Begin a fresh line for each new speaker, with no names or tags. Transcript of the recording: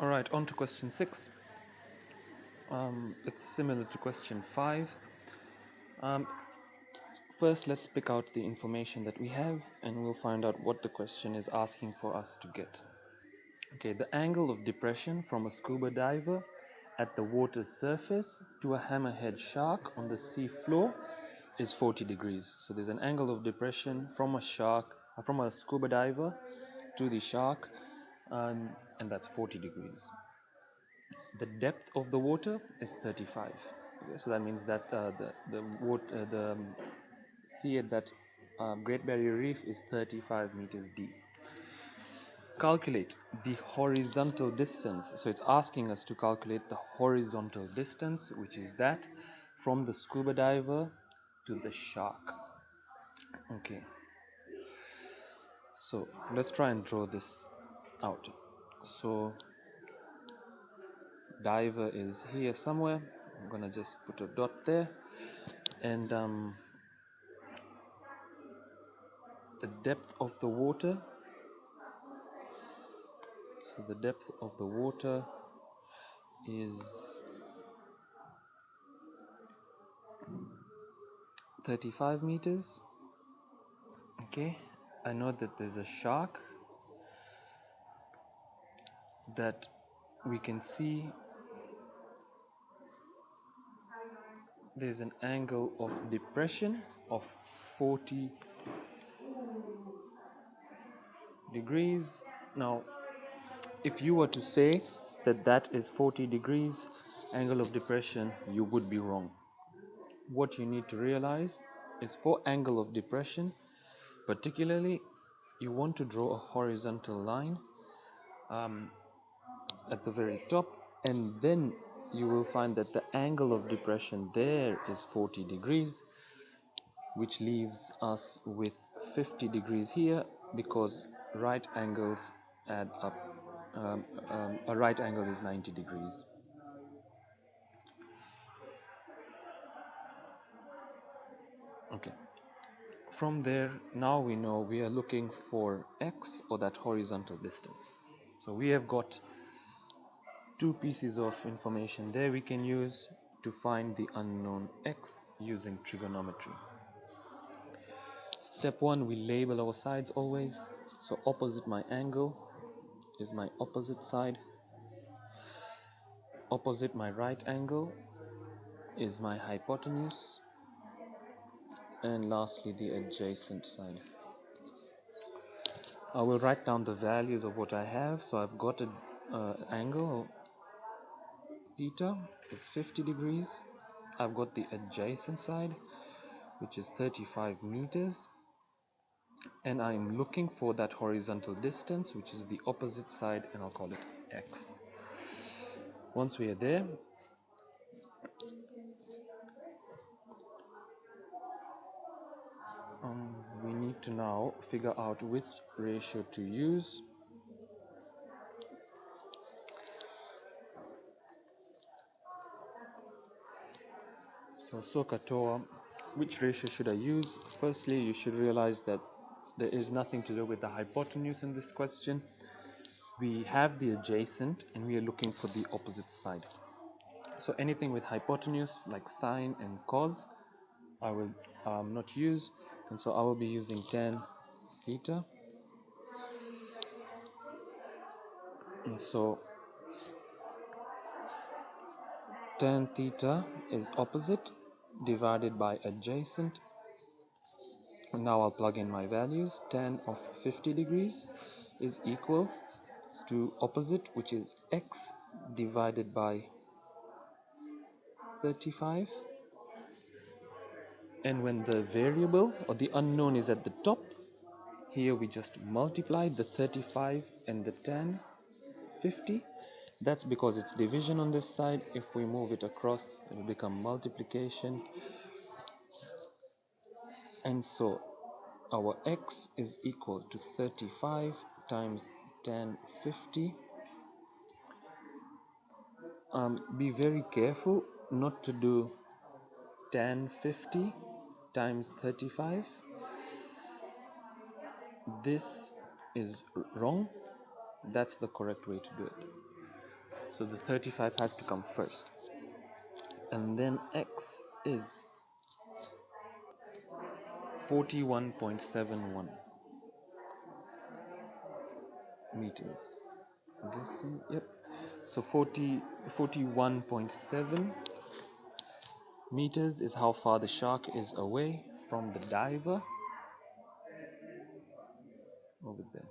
Alright, on to question 6. It's similar to question 5. Um, First, let's pick out the information that we have and we'll find out what the question is asking for us to get. Okay, the angle of depression from a scuba diver at the water's surface to a hammerhead shark on the sea floor is 40 degrees. So there's an angle of depression from a scuba diver to the shark, and that's 40 degrees. The depth of the water is 35. Okay, so that means that the sea at that Great Barrier Reef is 35 meters deep. Calculate the horizontal distance. So it's asking us to calculate the horizontal distance, which is that from the scuba diver to the shark. Okay, so let's try and draw this out. So diver is here somewhere. I'm gonna just put a dot there, and the depth of the water. So the depth of the water is 35 meters. Okay, I know that there's a shark that we can see. There's an angle of depression of 40 degrees. Now, if you were to say that that is 40 degrees angle of depression, you would be wrong. What you need to realize is for angle of depression, particularly, you want to draw a horizontal line at the very top, and then you will find that the angle of depression there is 40 degrees, which leaves us with 50 degrees here, because right angles add up. A right angle is 90 degrees. Okay, from there, now we know we are looking for x, or that horizontal distance. So we have got two pieces of information there we can use to find the unknown x using trigonometry. Step 1, we label our sides always. So opposite my angle is my opposite side. Opposite my right angle is my hypotenuse. And lastly, the adjacent side. I will write down the values of what I have. So I've got an angle theta is 50 degrees. I've got the adjacent side, which is 35 meters. And I'm looking for that horizontal distance, which is the opposite side, and I'll call it x. Once we are there, we need to now figure out which ratio to use. So katoa, which ratio should I use? Firstly, you should realize that there is nothing to do with the hypotenuse in this question. We have the adjacent and we are looking for the opposite side. So anything with hypotenuse like sine and cos, I will not use, and so I will be using tan theta. And so tan theta is opposite divided by adjacent. And now I'll plug in my values. Tan of 50 degrees is equal to opposite, which is x divided by 35. And when the variable or the unknown is at the top, here we just multiply the 35 and the tan 50. That's because it's division on this side. If we move it across, it will become multiplication. And so our x is equal to 35 times tan 50. Be very careful not to do tan 50 times 35. This is wrong. That's the correct way to do it. So the 35 has to come first. And then x is 41.71 meters. I'm guessing, yep. So 41.7 meters is how far the shark is away from the diver over there.